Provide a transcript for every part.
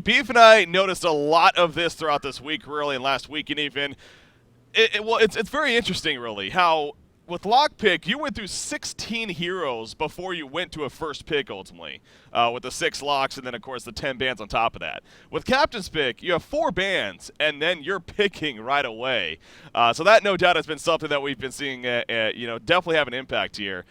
Beef and I noticed a lot of this throughout this week, really, and last week, and even. It's very interesting, really, how with lockpick you went through 16 heroes before you went to a first pick ultimately, with the 6 locks and then of course the 10 bans on top of that. With captain's pick, you have 4 bans and then you're picking right away. So that no doubt has been something that we've been seeing, definitely have an impact here.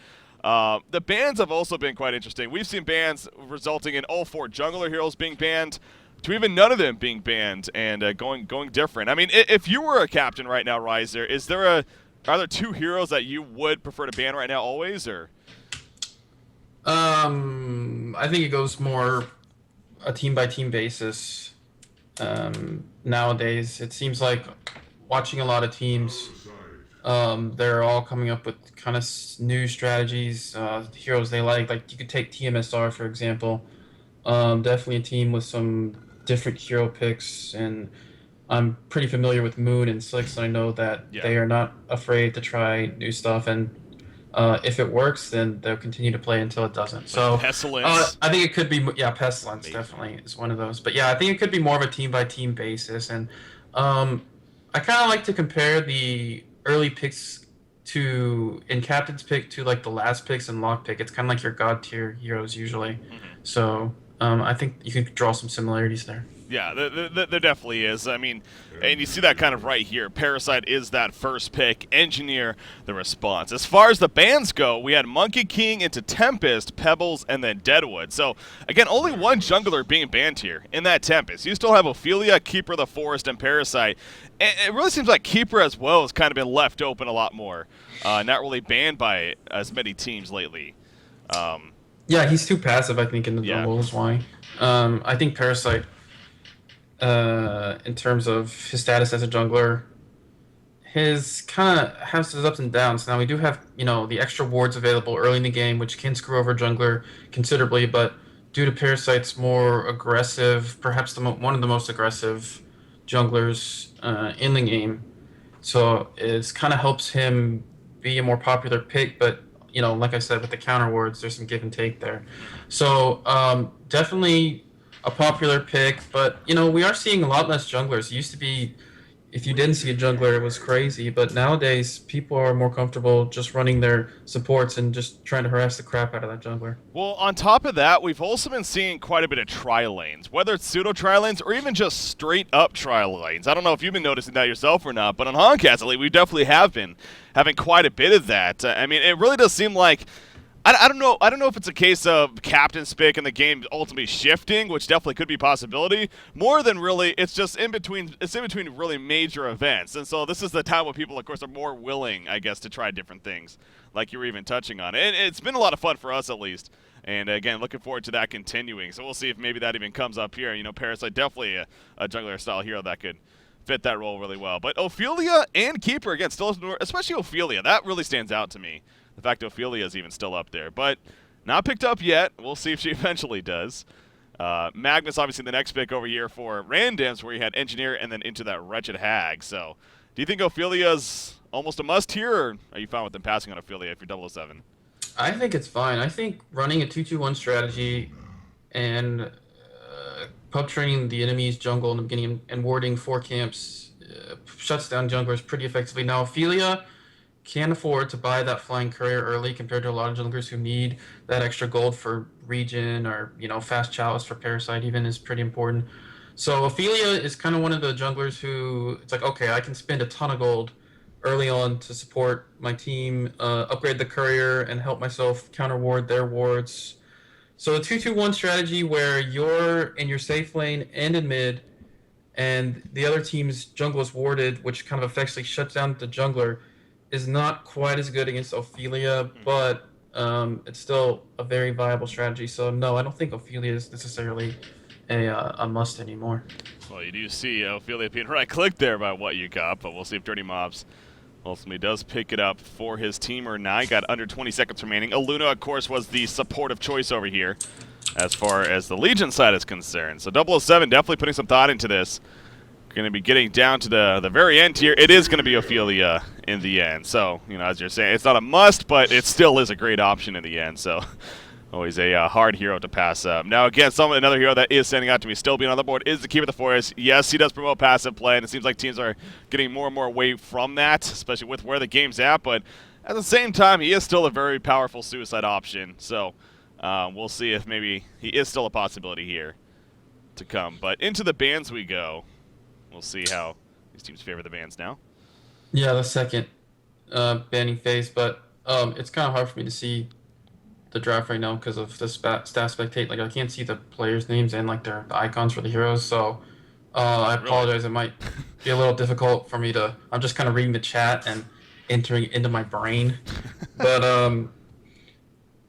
The bans have also been quite interesting. We've seen bans resulting in all 4 jungler heroes being banned, to even none of them being banned and going different. I mean, if you were a captain right now, Riser, are there 2 heroes that you would prefer to ban right now always, or? I think it goes more a team by team basis. Nowadays, it seems like watching a lot of teams, they're all coming up with kind of new strategies, heroes they like. Like you could take TMSR for example. Definitely a team with some different hero picks, and I'm pretty familiar with Moon and Slicks, and I know that they are not afraid to try new stuff, and if it works, then they'll continue to play until it doesn't. So Pestilence. I think it could be Pestilence definitely is one of those, but yeah, I think it could be more of a team by team basis, and I kind of like to compare the early picks in captain's pick to like the last picks in lock pick. It's kind of like your god tier heroes usually. So I think you can draw some similarities there. Yeah, there definitely is. I mean, and you see that kind of right here. Parasite is that first pick. Engineer, the response. As far as the bans go, we had Monkey King into Tempest, Pebbles, and then Deadwood. So, again, only 1 jungler being banned here in that Tempest. You still have Ophelia, Keeper of the Forest, and Parasite. And it really seems like Keeper as well has kind of been left open a lot more. Not really banned by as many teams lately. Yeah, he's too passive, I think, in the jungle is why. I think Parasite, in terms of his status as a jungler, his kind of has his ups and downs. Now we do have, the extra wards available early in the game, which can screw over jungler considerably, but due to Parasite's more aggressive, perhaps one of the most aggressive junglers in the game, so it kind of helps him be a more popular pick, but like I said, with the counter wards, there's some give and take there. So definitely a popular pick, but we are seeing a lot less junglers. It used to be, if you didn't see a jungler, it was crazy, but nowadays people are more comfortable just running their supports and just trying to harass the crap out of that jungler. Well, on top of that, we've also been seeing quite a bit of tri-lanes, whether it's pseudo-tri-lanes or even just straight-up tri-lanes. I don't know if you've been noticing that yourself or not, but on HoNcast, we definitely have been having quite a bit of that. I mean, it really does seem like I don't know. I don't know if it's a case of captain's pick and the game ultimately shifting, which definitely could be a possibility. More than really, it's just in between. It's in between really major events, and so this is the time when people, of course, are more willing, I guess, to try different things, like you were even touching on. And it's been a lot of fun for us, at least. And again, looking forward to that continuing. So we'll see if maybe that even comes up here. Parasite definitely a jungler style hero that could fit that role really well. But Ophelia and Keeper again, still, especially Ophelia, that really stands out to me. The fact Ophelia is even still up there, but not picked up yet. We'll see if she eventually does. Magnus, obviously, the next pick over here for RNDMs, where he had Engineer and then into that Wretched Hag. So, do you think Ophelia's almost a must here, or are you fine with them passing on Ophelia if you're 007? I think it's fine. I think running a 2-2-1 strategy and pub training the enemy's jungle in the beginning and warding 4 camps shuts down junglers pretty effectively. Now, Ophelia can't afford to buy that flying courier early compared to a lot of junglers who need that extra gold for regen or fast chalice for Parasite even is pretty important. So Ophelia is kind of one of the junglers who it's like, okay, I can spend a ton of gold early on to support my team, upgrade the courier, and help myself counter ward their wards. So a 2-2-1 strategy where you're in your safe lane and in mid, and the other team's jungle is warded, which kind of effectively shuts down the jungler, is not quite as good against Ophelia, but it's still a very viable strategy. So no, I don't think Ophelia is necessarily a must anymore. Well, you do see Ophelia being right-clicked there by what you got, but we'll see if Dirty Mobs ultimately does pick it up for his team or not. Got under 20 seconds remaining. Aluna, of course, was the supportive choice over here as far as the Legion side is concerned. So 007 definitely putting some thought into this. Going to be getting down to the very end here. It is going to be Ophelia in the end. So, as you're saying, it's not a must, but it still is a great option in the end. So Always a hard hero to pass up. Now, again, another hero that is standing out to me still being on the board is the Keeper of the Forest. Yes, he does promote passive play, and it seems like teams are getting more and more away from that, especially with where the game's at. But at the same time, he is still a very powerful suicide option. So we'll see if maybe he is still a possibility here to come. But into the bans we go. We'll see how these teams favor the bans now. Yeah, the second banning phase, but it's kind of hard for me to see the draft right now because of the staff spectate. Like I can't see the players' names and like the icons for the heroes. So I apologize. It might be a little difficult for me to. I'm just kind of reading the chat and entering into my brain. But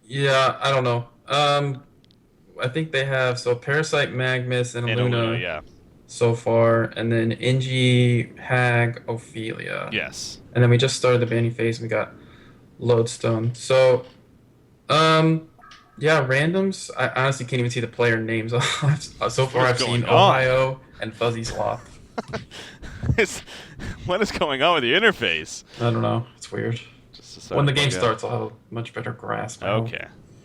yeah, I don't know. I think they have Parasite, Magnus, and Luna. Yeah. So far, and then Ingi, Hag, Ophelia. Yes. And then we just started the banning phase. And we got Lodestone. So, yeah, randoms. I honestly can't even see the player names. So far, I've seen Ohio and Fuzzy Sloth. What is going on with the interface? I don't know. It's weird. When the game starts, I'll have a much better grasp.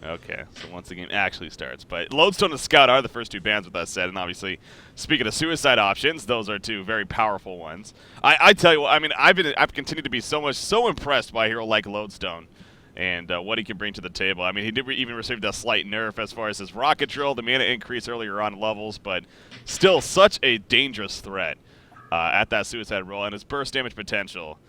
Okay, so once the game actually starts. But Lodestone and Scout are the first two bans with that said, and obviously, speaking of suicide options, those are two very powerful ones. I tell you what, I mean, I've continued to be so impressed by a hero like Lodestone and what he can bring to the table. I mean, he did even receive a slight nerf as far as his rocket drill, the mana increase earlier on levels, but still such a dangerous threat at that suicide roll, and his burst damage potential,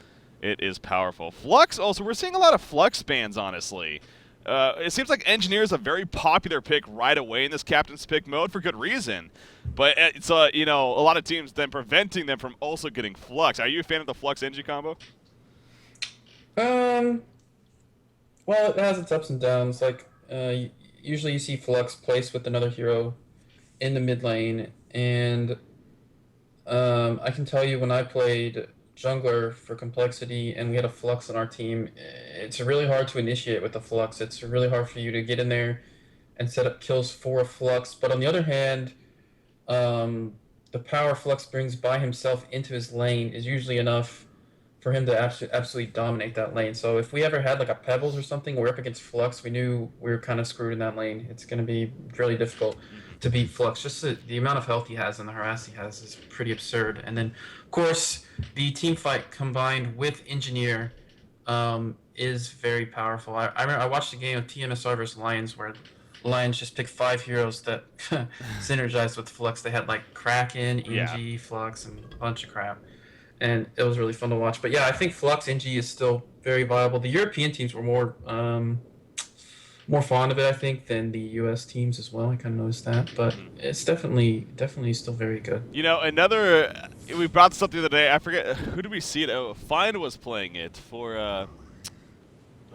it is powerful. Flux also, we're seeing a lot of Flux bans, honestly. It seems like Engineer is a very popular pick right away in this Captain's Pick mode for good reason. But it's, you know, a lot of teams then preventing them from also getting Flux. Are you a fan of the Flux Engie combo? Well, it has its ups and downs. Like, usually you see Flux placed with another hero in the mid lane. And I can tell you when I played jungler for complexity and we had a Flux on our team, it's really hard to initiate with the Flux. It's really hard for you to get in there and set up kills for a Flux. But on the other hand, the power Flux brings by himself into his lane is usually enough for him to absolutely dominate that lane. So if we ever had like a Pebbles or something, we're up against Flux, we knew we were kind of screwed in that lane. It's going to be really difficult to beat Flux. Just the amount of health he has and the harass he has is pretty absurd. And then, of course, the team fight combined with Engineer is very powerful. I remember I watched a game of TMSR versus Lions where Lions just picked 5 heroes that synergized with Flux. They had like Kraken, Ingi, Flux, and a bunch of crap. And it was really fun to watch. But yeah, I think Flux Ingi is still very viable. The European teams were more fond of it, I think, than the U.S. teams as well. I kind of noticed that, but it's definitely still very good. You know, we brought this up the other day. I forget who did we see it. Oh, Find was playing it for.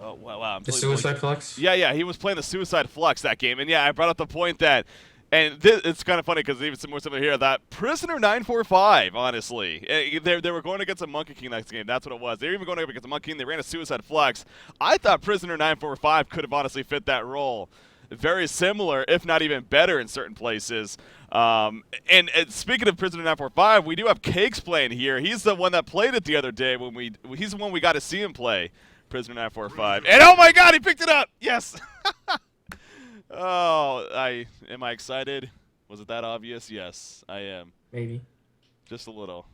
Oh wow! The Suicide Flux. Yeah, he was playing the Suicide Flux that game, and yeah, I brought up the point that. And it's kind of funny because even some more similar here, that Prisoner 945, honestly. They were going against a Monkey King next game. That's what it was. They were even going up against a Monkey King. They ran a Suicide Flux. I thought Prisoner 945 could have honestly fit that role. Very similar, if not even better in certain places. And speaking of Prisoner 945, we do have Cakes playing here. He's the one that played it the other day. He's the one we got to see him play, Prisoner 945. And oh my god, he picked it up! Yes! Oh, am I excited? Was it that obvious? Yes, I am. Maybe. Just a little.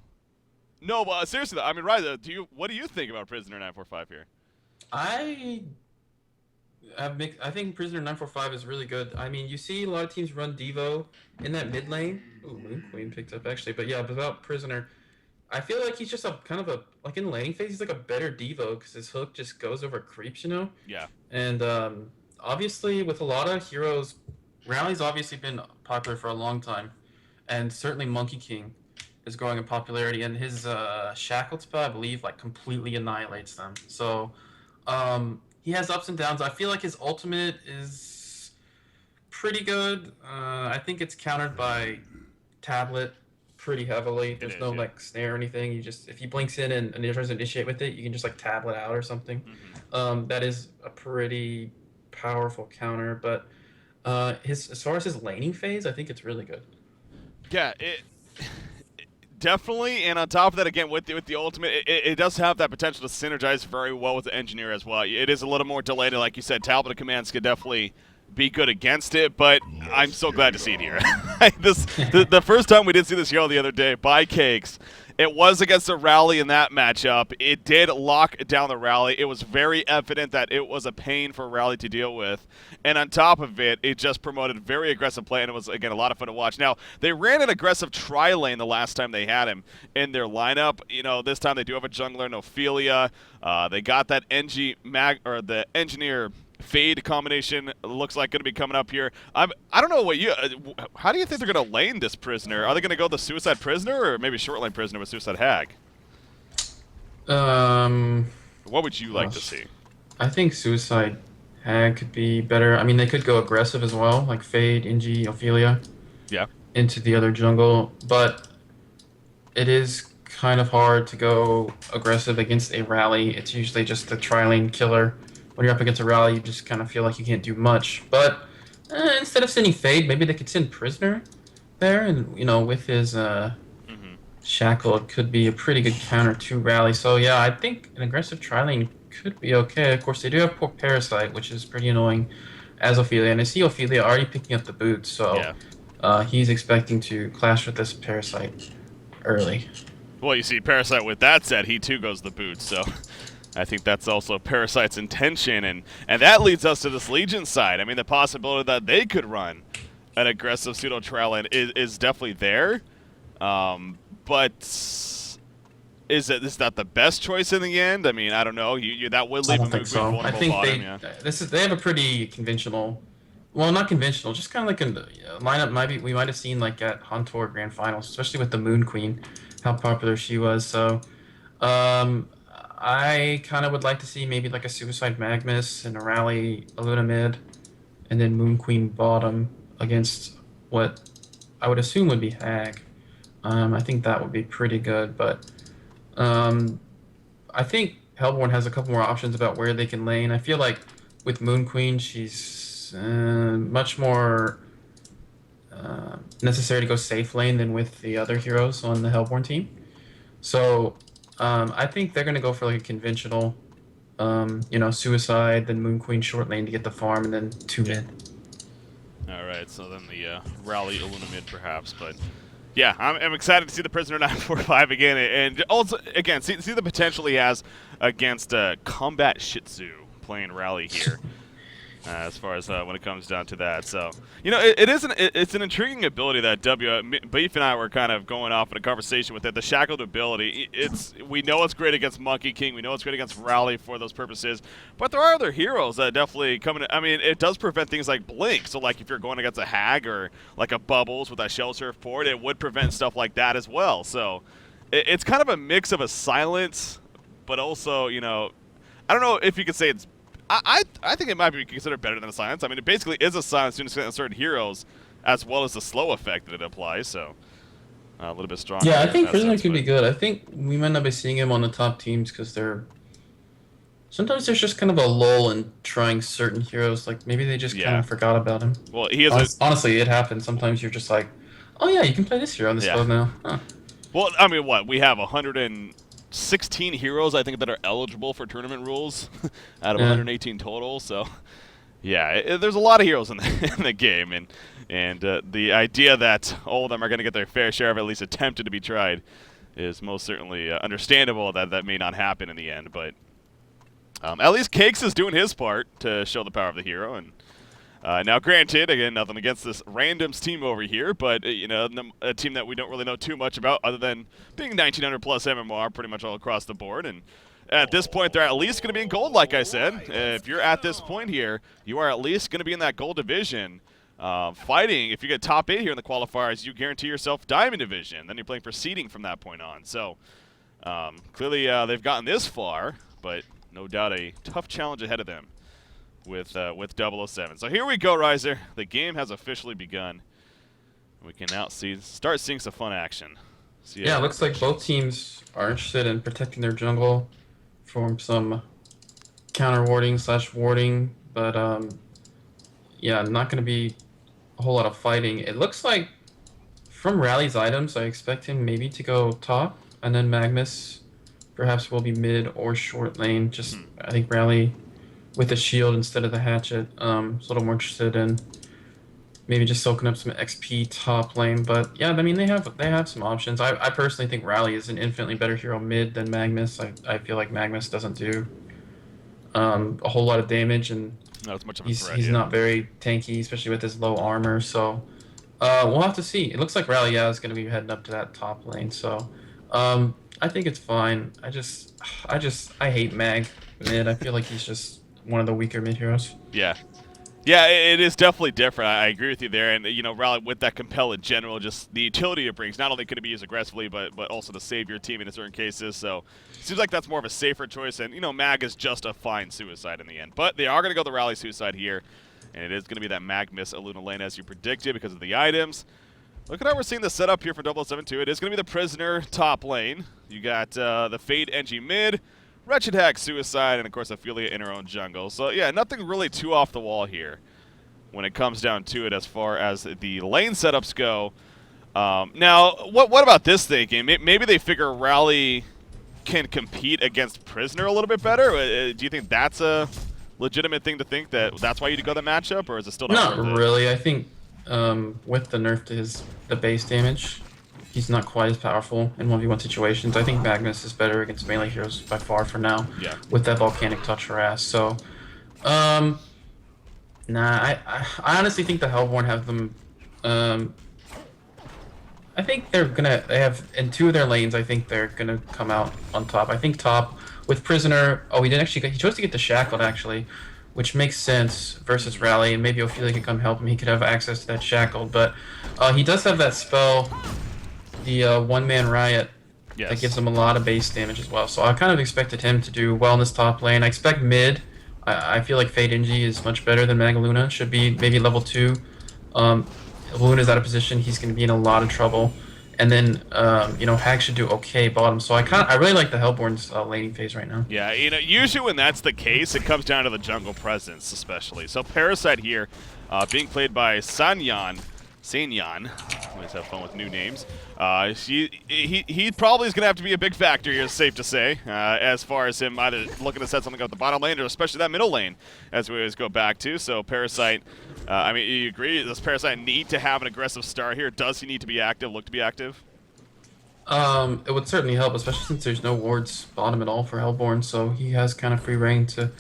No, but seriously though, I mean, Ryza, what do you think about Prisoner 945 here? I think Prisoner 945 is really good. I mean, you see a lot of teams run Devo in that mid lane. Ooh, Moon Queen picked up actually, but yeah, without Prisoner, I feel like he's just like in laning phase, he's like a better Devo because his hook just goes over creeps, you know? Yeah. And obviously, with a lot of heroes, Rally's obviously been popular for a long time, and certainly Monkey King is growing in popularity, and his Shackled spell, I believe, like completely annihilates them. So he has ups and downs. I feel like his ultimate is pretty good. I think it's countered by Tablet pretty heavily. There's no like snare or anything. You just, if he blinks in and he tries to initiate with it, you can just like Tablet out or something. That is a pretty powerful counter, but as far as his laning phase, I think it's really good. Yeah, it definitely, and on top of that, again with the ultimate, it does have that potential to synergize very well with the Engineer as well. It is a little more delayed, and like you said, tablet commands could definitely be good against it, but I'm so glad to see it here. The first time we did see this hero the other day by Cakes, it was against a rally in that matchup. It did lock down the rally. It was very evident that it was a pain for rally to deal with. And on top of it, it just promoted very aggressive play, and it was, again, a lot of fun to watch. Now, they ran an aggressive tri-lane the last time they had him in their lineup. You know, this time they do have a jungler in Ophelia. They got that the engineer Fade combination looks like going to be coming up here. I don't know what you. How do you think they're going to lane this prisoner? Are they going to go the Suicide Prisoner or maybe short lane Prisoner with Suicide Hag? What would you like to see? I think Suicide Hag could be better. I mean, they could go aggressive as well, like Fade, Ingi, Ophelia. Yeah. Into the other jungle, but it is kind of hard to go aggressive against a rally. It's usually just a tri-lane killer. When you're up against a rally, you just kind of feel like you can't do much. But instead of sending Fade, maybe they could send Prisoner there, and with his shackle, it could be a pretty good counter to rally. So yeah, I think an aggressive tri-lane could be okay. Of course, they do have poor Parasite, which is pretty annoying as Ophelia, and I see Ophelia already picking up the boots, so he's expecting to clash with this Parasite early. Well, you see, Parasite, with that said, he too goes the boots, so I think that's also Parasite's intention, and that leads us to this Legion side. I mean, the possibility that they could run an aggressive pseudo trial is definitely there, but is that the best choice in the end? I mean, I don't know. That would leave I don't think so. I think they have a pretty conventional, well, not conventional, just kind of like a lineup. We might have seen like at HoN Tour Grand Finals, especially with the Moon Queen, how popular she was. So, I kind of would like to see maybe like a Suicide Magnus and a rally Aluna mid, and then Moon Queen bottom against what I would assume would be Hag. I think that would be pretty good, but I think Hellborn has a couple more options about where they can lane. I feel like with Moon Queen, she's much more necessary to go safe lane than with the other heroes on the Hellborn team. So I think they're going to go for like a conventional, Suicide, then Moon Queen short lane to get the farm, and then 2 mid. All right, so then the rally Aluna mid perhaps, but yeah, I'm excited to see the Prisoner 945 again, and also again see the potential he has against Combat Shih Tzu playing rally here. As far as when it comes down to that, so it's an intriguing ability that Beef and I were kind of going off in a conversation with it. The shackled ability, we know it's great against Monkey King, we know it's great against Rally for those purposes, but there are other heroes that definitely come in. I mean, it does prevent things like Blink. So like if you're going against a Hag or like a Bubbles with that Shell Surf port, it would prevent stuff like that as well. So it's kind of a mix of a silence, but also I don't know if you could say it's. I think it might be considered better than a silence. I mean, it basically is a silence to certain heroes, as well as the slow effect that it applies. So a little bit stronger. Yeah, I think Prisoner could be good. I think we might not be seeing him on the top teams because sometimes there's just kind of a lull in trying certain heroes. Like maybe they just kind of forgot about him. Well, he is honestly, it happens. Sometimes you're just like, oh yeah, you can play this hero on this build now. Huh. Well, I mean, we have 116 heroes, I think, that are eligible for tournament rules out of 118 total. So, yeah, there's a lot of heroes in the game, and the idea that all of them are going to get their fair share of at least attempted to be tried is most certainly understandable. That may not happen in the end, but at least Cakes is doing his part to show the power of the hero. And now, granted, again, nothing against this randoms team over here, but a team that we don't really know too much about, other than being 1900 plus MMR pretty much all across the board. And at this point, they're at least going to be in gold, like I said. If you're at this point here, you are at least going to be in that gold division, fighting. If you get top 8 here in the qualifiers, you guarantee yourself diamond division. Then you're playing for seeding from that point on. So clearly, they've gotten this far, but no doubt a tough challenge ahead of them with 007. So here we go, Riser. The game has officially begun. We can now start seeing some fun action. Yeah, it looks like both teams are interested in protecting their jungle from some counter warding / warding, but yeah, not going to be a whole lot of fighting. It looks like from Rally's items, I expect him maybe to go top, and then Magnus perhaps will be mid or short lane. I think Rally with the shield instead of the hatchet. So a little more interested in maybe just soaking up some XP top lane. But yeah, I mean they have some options. I personally think Rally is an infinitely better hero mid than Magnus. I feel like Magnus doesn't do a whole lot of damage, and Not as much of a he's threat, he's yeah. not very tanky, especially with his low armor. So we'll have to see. It looks like Rally is going to be heading up to that top lane. So I think it's fine. I hate Mag mid. I feel like he's just one of the weaker mid heroes. Yeah. Yeah, it is definitely different. I agree with you there. And, you know, Rally with that compel in general, just the utility it brings, not only could it be used aggressively, but also to save your team in certain cases. So it seems like that's more of a safer choice. And, you know, Mag is just a fine suicide in the end. But they are going to go the Rally suicide here. And it is going to be that Mag miss Luna lane as you predicted because of the items. Look at how we're seeing the setup here for 007 too. It is going to be the Prisoner top lane. You got the Fade NG mid, Wretched Hack Suicide, and of course Ophelia in her own jungle. So yeah, nothing really too off the wall here when it comes down to it as far as the lane setups go. Now, what about this thinking? Maybe they figure Rally can compete against Prisoner a little bit better? Do you think that's a legitimate thing to think, that's why you'd go the matchup, or is it still not Not worth it? really. I think with the nerf to the base damage, he's not quite as powerful in 1v1 situations. I think Magnus is better against melee heroes by far for now. Yeah. With that volcanic touch harass. So, I honestly think the Hellborn have them. I think they have in two of their lanes. I think they're gonna come out on top. I think top with Prisoner. Oh, he didn't actually. He chose to get the Shackled actually, which makes sense versus Rally, and maybe Ophelia could come help him. He could have access to that Shackled, but he does have that spell, the One-Man Riot, Yes. that gives him a lot of base damage as well. So I kind of expected him to do well in this top lane. I expect mid. I feel like Fade NG is much better than Magaluna. Should be maybe level 2. Luna's out of position. He's going to be in a lot of trouble. And then, Hag should do okay bottom. So I really like the Hellborn's laning phase right now. Yeah, you know, usually when that's the case, it comes down to the jungle presence, especially. So Parasite here, being played by Sanyan. Let's have fun with new names. He probably is going to have to be a big factor here, it's safe to say, as far as him either looking to set something up the bottom lane or especially that middle lane, as we always go back to. So Parasite, I mean, you agree, does Parasite need to have an aggressive start here? Does he need to be active, look to be active? It would certainly help, especially since there's no wards bottom at all for Hellborn, so he has kind of free reign to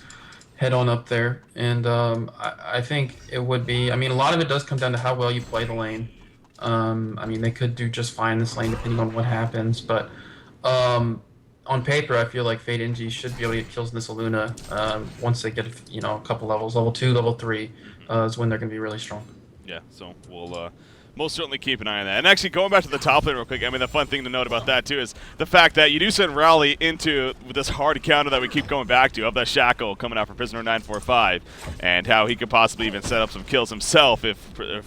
head on up there. And I think it would be, I mean, a lot of it does come down to how well you play the lane. I mean, they could do just fine this lane depending on what happens, but on paper, I feel like Fade NG should be able to get kills in this Luna once they get, a couple levels. Level 2, level 3 is when they're going to be really strong. Yeah, so we'll most certainly keep an eye on that. And actually, going back to the top lane real quick, I mean, the fun thing to note about that, too, is the fact that you do send Rally into this hard counter that we keep going back to, of that Shackle coming out for Prisoner 945, and how he could possibly even set up some kills himself if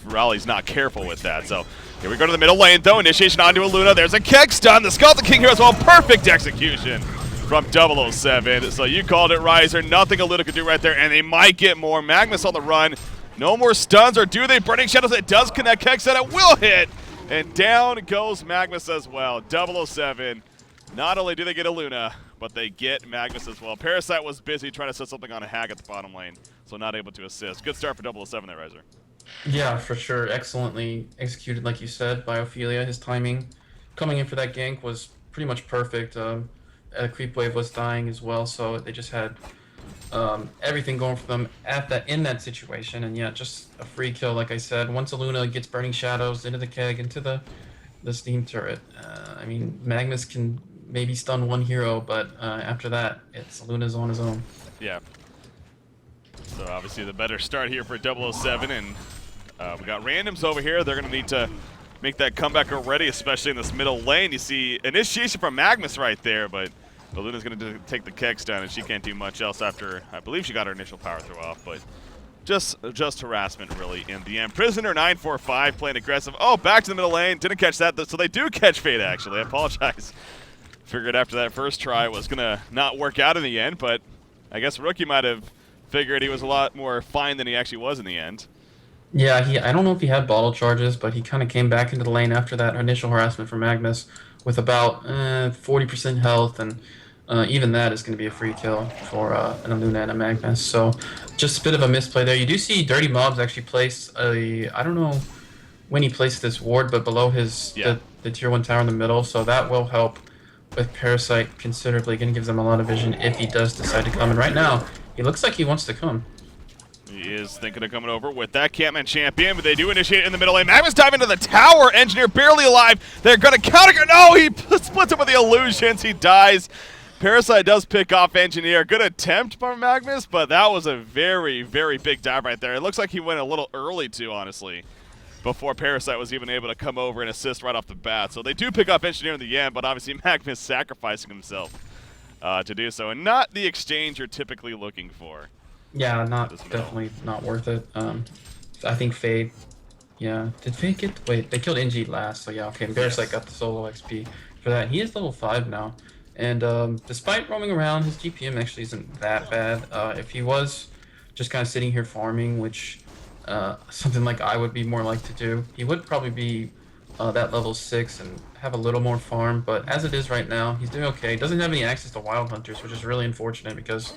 Rally's not careful with that. So here we go to the middle lane, though. Initiation onto a Luna. There's a Keg stun. The Skeleton King here as well. Perfect execution from 007. So you called it, Riser. Nothing a Luna could do right there, and they might get more. Magnus on the run. No more stuns, or do they? Burning Shadows, it does connect. Keg said it will hit, and down goes Magnus as well. 007, not only do they get a Luna, but they get Magnus as well. Parasite was busy trying to set something on a Hag at the bottom lane, so not able to assist. Good start for 007 there, Riser. Yeah, for sure. Excellently executed, like you said, by Ophelia. His timing coming in for that gank was pretty much perfect. Creep Wave was dying as well, so they just had everything going for them in that situation. And yeah, just a free kill, like I said. Once Luna gets Burning Shadows into the Keg, into the Steam Turret, I mean, Magnus can maybe stun one hero, but after that, it's Luna's on his own. Yeah. So obviously the better start here for 007, and we got randoms over here. They're going to need to make that comeback already, especially in this middle lane. You see initiation from Magnus right there, but Luna's going to take the Keg stun, and she can't do much else after, I believe she got her initial power throw off, but just harassment really in the end. Prisoner 945 playing aggressive. Oh, back to the middle lane. Didn't catch that, so they do catch Fade, actually. I apologize. Figured after that first try it was going to not work out in the end, but I guess Rookie might have figured he was a lot more fine than he actually was in the end. Yeah, I don't know if he had bottle charges, but he kind of came back into the lane after that initial harassment from Magnus with about 40% health, and even that is going to be a free kill for an Luna and a Magnus. So just a bit of a misplay there. You do see Dirty Mobs actually place a, I don't know when he placed this ward, but below his the tier 1 tower in the middle. So that will help with Parasite considerably. Going to give them a lot of vision if he does decide to come. And right now, he looks like he wants to come. He is thinking of coming over with that Campman champion, but they do initiate in the middle lane. Magnus dive into the tower. Engineer barely alive. They're going to counter. No, he splits him with the illusions. He dies. Parasite does pick off Engineer. Good attempt by Magnus, but that was a very, very big dive right there. It looks like he went a little early too, honestly, before Parasite was even able to come over and assist right off the bat. So they do pick off Engineer in the end, but obviously Magnus sacrificing himself to do so, and not the exchange you're typically looking for. Yeah, definitely not worth it. I think Fade. Yeah, did Fade get? Wait, they killed NG last, so yeah, okay. And Parasite got the solo XP for that. He is level 5 now, and despite roaming around, his GPM actually isn't that bad. If he was just kind of sitting here farming, which something like I would be more like to do, he would probably be that level 6 and have a little more farm. But as it is right now, he's doing okay. He doesn't have any access to Wild Hunters, which is really unfortunate because.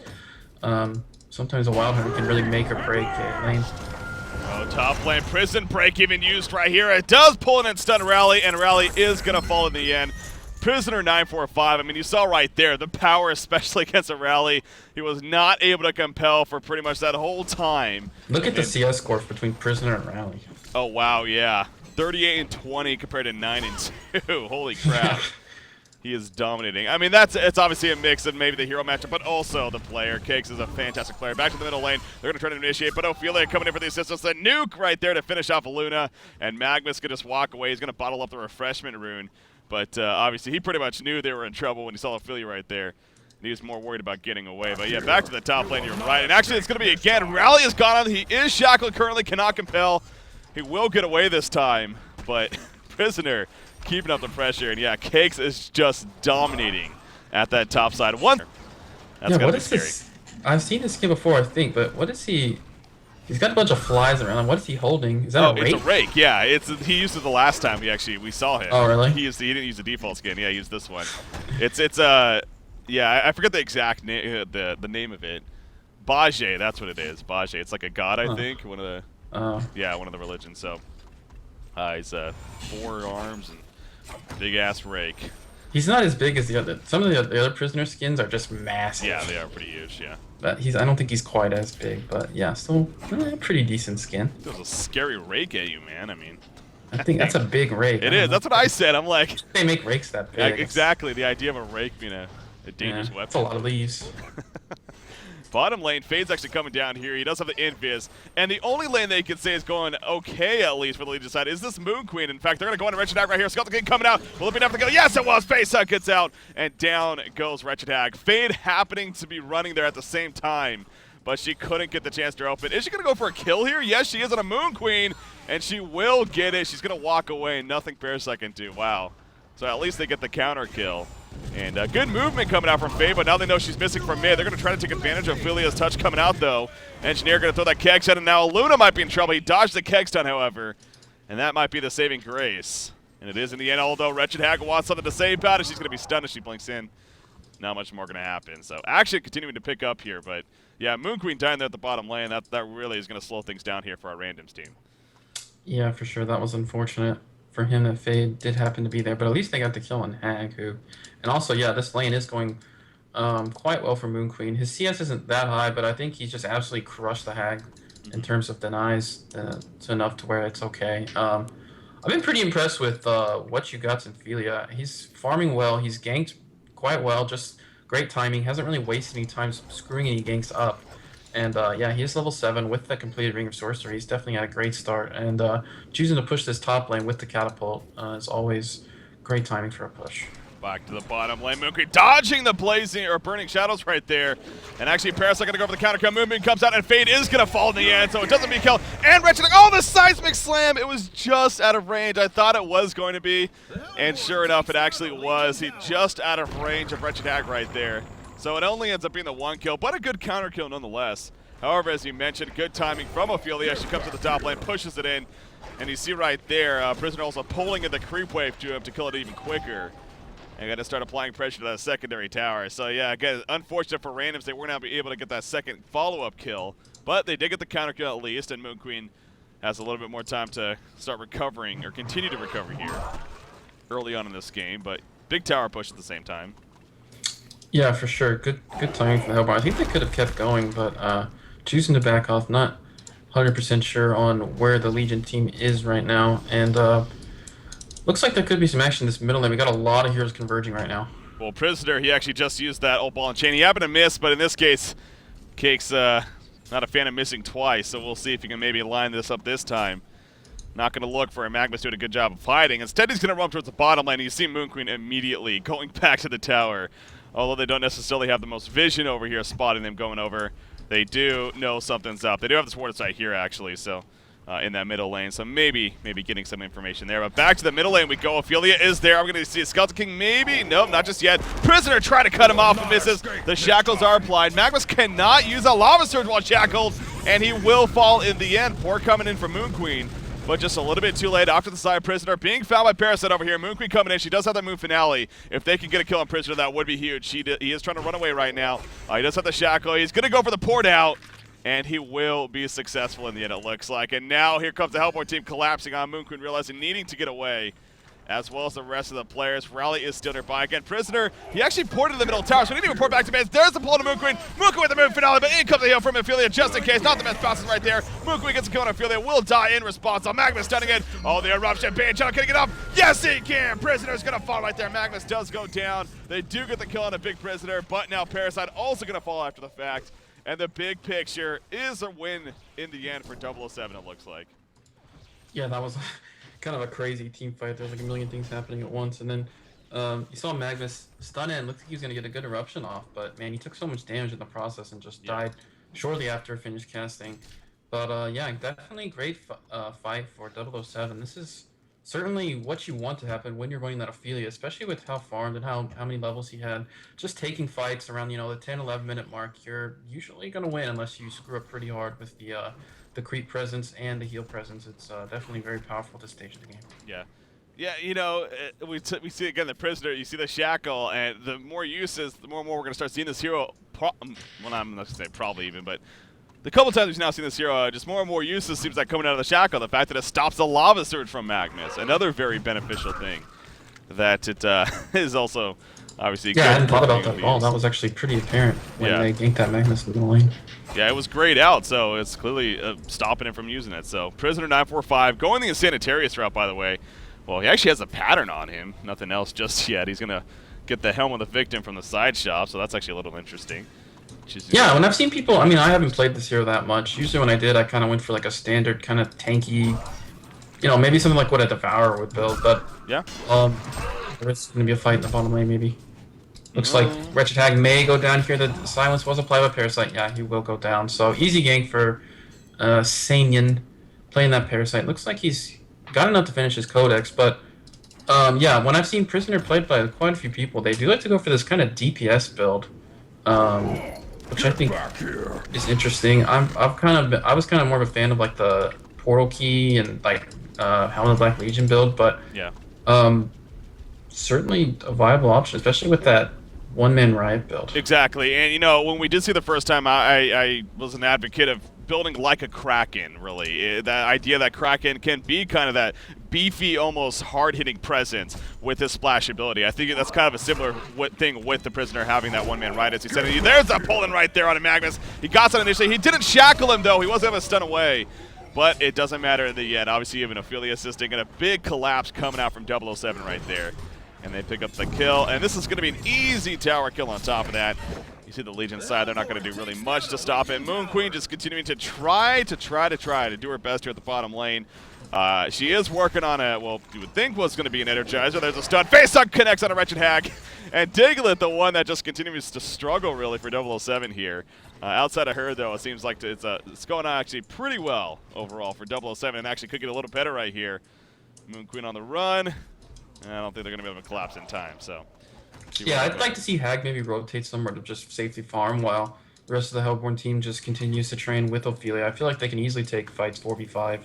Sometimes a Wild Hunter can really make or break a lane. Oh, top lane prison break even used right here. It does pull in and stun Rally, and Rally is going to fall in the end. Prisoner 945. I mean, you saw right there the power, especially against a Rally. He was not able to compel for pretty much that whole time. Look at the CS score between Prisoner and Rally. Oh, wow, yeah. 38 and 20 compared to 9 and 2. Holy crap. He is dominating. I mean, it's obviously a mix of maybe the hero matchup, but also the player. Cakes is a fantastic player. Back to the middle lane. They're going to try to initiate, but Ophelia coming in for the assistance. The nuke right there to finish off Luna, and Magnus can just walk away. He's going to bottle up the refreshment rune, but obviously he pretty much knew they were in trouble when he saw Ophelia right there. He was more worried about getting away. But yeah, back to the top lane, you're right. And actually, it's going to be again. Rally has gone on. He is shackled currently, cannot compel. He will get away this time, but Prisoner keeping up the pressure, and yeah, Cakes is just dominating at that top side. That's what is this? I've seen this skin before, I think, but what is he? He's got a bunch of flies around him. What is he holding? Is that a rake? It's a rake. Yeah, he used it the last time we saw him. Oh, really? He didn't use the default skin. Yeah, he used this one. Yeah, I forget the exact name, the name of it. Baje, that's what it is. Baje. It's like a god, I think. One of the religions. So he's 4 arms and big ass rake. He's not as big as the other. Some of the other prisoner skins are just massive. Yeah, they are pretty huge. Yeah. But I don't think he's quite as big. But yeah, still a pretty decent skin. It was a scary rake at you, man. I mean, I think that's a big rake. It is. That's what I said. I'm like, they make rakes that big. Yeah, exactly. The idea of a rake being a dangerous weapon. That's a lot of leaves. Bottom lane, Fade's actually coming down here. He does have the invis. And the only lane they can say is going okay, at least, for the Legion side, is this Moon Queen. In fact, they're going to go into Wretched Hag right here. Skeleton King coming out. Will it be enough to go? Yes, it was. Face Hug gets out. And down goes Wretched Hag. Fade happening to be running there at the same time, but she couldn't get the chance to open. Is she going to go for a kill here? Yes, she is on a Moon Queen, and she will get it. She's going to walk away. Nothing Parasite can do. Wow. So at least they get the counter kill. And good movement coming out from Fade, but now they know she's missing from mid. They're going to try to take advantage of Ophelia's touch coming out, though. Engineer going to throw that keg stun, and now Luna might be in trouble. He dodged the keg stun, however, and that might be the saving grace. And it is in the end, although Wretched Hag wants something to say about it. She's going to be stunned as she blinks in. Not much more going to happen. So action continuing to pick up here, but yeah, Moon Queen dying there at the bottom lane. That really is going to slow things down here for our randoms team. Yeah, for sure. That was unfortunate for him that Fade did happen to be there, but at least they got the kill on Hag, and also, yeah, this lane is going quite well for Moon Queen. His CS isn't that high, but I think he's just absolutely crushed the Hag in terms of denies to enough to where it's okay. I've been pretty impressed with what you got in Ophelia. He's farming well, he's ganked quite well, just great timing, hasn't really wasted any time screwing any ganks up. And yeah, he is level 7 with the completed Ring of Sorcery. He's definitely had a great start. And choosing to push this top lane with the catapult is always great timing for a push. Back to the bottom lane. Moon Queen dodging the blazing or burning shadows right there. And actually, Parasite going to go for the counter kill. Movement comes out, and Fade is going to fall in the end, so it doesn't mean kill. And Wretched Hag, oh, the seismic slam! It was just out of range. I thought it was going to be, and sure enough, it actually was. He just out of range of Wretched Hag right there. So it only ends up being the 1 kill, but a good counter kill nonetheless. However, as you mentioned, good timing from Ophelia. She comes to the top lane, pushes it in, and you see right there, Prisoner also pulling in the creep wave to him to kill it even quicker. And got to start applying pressure to that secondary tower. So yeah, again, unfortunate for randoms, they weren't able to get that second follow-up kill. But they did get the counter kill at least, and Moon Queen has a little bit more time to start recovering, or continue to recover here early on in this game. But big tower push at the same time. Yeah, for sure. Good timing for the Hellborn. I think they could have kept going, but choosing to back off. Not 100% sure on where the Legion team is right now, and looks like there could be some action in this middle lane. We got a lot of heroes converging right now. Well, Prisoner, he actually just used that old ball and chain. He happened to miss, but in this case, Cake's not a fan of missing twice, so we'll see if he can maybe line this up this time. Not going to look for him. Magma's doing a good job of hiding. Instead, he's going to run towards the bottom lane. You see Moon Queen immediately going back to the tower. Although they don't necessarily have the most vision over here spotting them going over, they do know something's up. They do have this ward site here, actually, so in that middle lane. So maybe getting some information there. But back to the middle lane we go. Ophelia is there. I'm going to see a Skeleton King, maybe. Nope, not just yet. Prisoner trying to cut him off and misses. The shackles are applied. Magnus cannot use a Lava Surge while shackled, and he will fall in the end. Poor coming in from Moon Queen, but just a little bit too late. After the side, Prisoner being fouled by Parasite over here. Moon Queen coming in. She does have that move finale. If they can get a kill on Prisoner, that would be huge. He is trying to run away right now. He does have the shackle. He's going to go for the port out, and he will be successful in the end, it looks like. And now here comes the Hellborn team collapsing on Moon Queen, realizing needing to get away, as well as the rest of the players. Rally is still nearby. Again, Prisoner, he actually ported the middle tower, so he didn't even port back to base. There's the pull to Moon Queen. Moon Queen with the move finale, but in comes the heal from Ophelia just in case. Not the best process right there. Moon Queen gets a kill on Ophelia, will die in response. Magnus stunning it. Oh, the eruption. Banchel, can he get up? Yes, he can. Prisoner's going to fall right there. Magnus does go down. They do get the kill on a big Prisoner, but now Parasite also going to fall after the fact. And the big picture is a win in the end for 007, it looks like. Yeah, that was kind of a crazy team fight. There's like a million things happening at once, and then you saw Magnus stun in. Looked like he was gonna get a good eruption off, but man, he took so much damage in the process and just died shortly after finished casting. But yeah, definitely great fight for 007. This is certainly what you want to happen when you're running that Ophelia, especially with how farmed and how many levels he had. Just taking fights around, you know, the 10-11 minute mark, you're usually gonna win unless you screw up pretty hard with the creep presence and the heal presence. It's definitely very powerful to stage the game. Yeah. Yeah, you know, we see again the Prisoner, you see the shackle, and the more uses, the more and more we're going to start seeing this hero, well, I'm not going to say probably even, but the couple times we've now seen this hero, just more and more uses seems like coming out of the shackle. The fact that it stops the Lava Surge from Magnus, another very beneficial thing that it is also obviously yeah, good. I hadn't thought about that at all. That was actually pretty apparent when they ganked that Magnus in the lane. Yeah, it was grayed out, so it's clearly stopping him from using it. So Prisoner 945 going the Insanitarius route, by the way. Well, he actually has a pattern on him. Nothing else just yet. He's going to get the Helm of the Victim from the side shop, so that's actually a little interesting. Yeah, when I've seen people, I mean, I haven't played this hero that much. Usually when I did, I kind of went for like a standard kind of tanky, you know, maybe something like what a Devourer would build, but yeah, there's going to be a fight in the bottom lane maybe. Looks like Wretched Hag may go down here. The silence was applied by Parasite. Yeah, he will go down. So easy gank for Sanyan playing that Parasite. Looks like he's got enough to finish his Codex, but yeah, when I've seen Prisoner played by quite a few people, they do like to go for this kind of DPS build, which I think is interesting. I was kind of more of a fan of like the Portal Key and like Helm of the Black Legion build, but yeah, certainly a viable option, especially with that one-man Riot build. Exactly, and you know, when we did see the first time, I was an advocate of building like a Kraken, really. That idea that Kraken can be kind of that beefy, almost hard-hitting presence with his splash ability. I think that's kind of a similar thing with the Prisoner having that one-man Riot. As he said, there's a Poland right there on a Magnus. He got some initially. He didn't shackle him, though. He wasn't able to stun away. But it doesn't matter in the end. Obviously, you have an Ophelia assisting and a big collapse coming out from 007 right there. And they pick up the kill, and this is going to be an easy tower kill on top of that. You see the Legion side, they're not going to do really much to stop it. Moon Queen just continuing to try to do her best here at the bottom lane. She is working on a, well, you would think was going to be an Energizer. There's a stun. Face Hug connects on a Wretched Hag. And Diglett, the one that just continues to struggle, really, for 007 here. Outside of her, though, it seems like it's going on actually pretty well overall for 007, and actually could get a little better right here. Moon Queen on the run. I don't think they're going to be able to collapse in time, so. Yeah, I'd like to see Hag maybe rotate somewhere to just safety farm while the rest of the Hellborn team just continues to train with Ophelia. I feel like they can easily take fights 4v5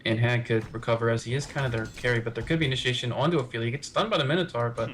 and Han could recover as he is kind of their carry, but there could be initiation onto Ophelia. He gets stunned by the Minotaur, but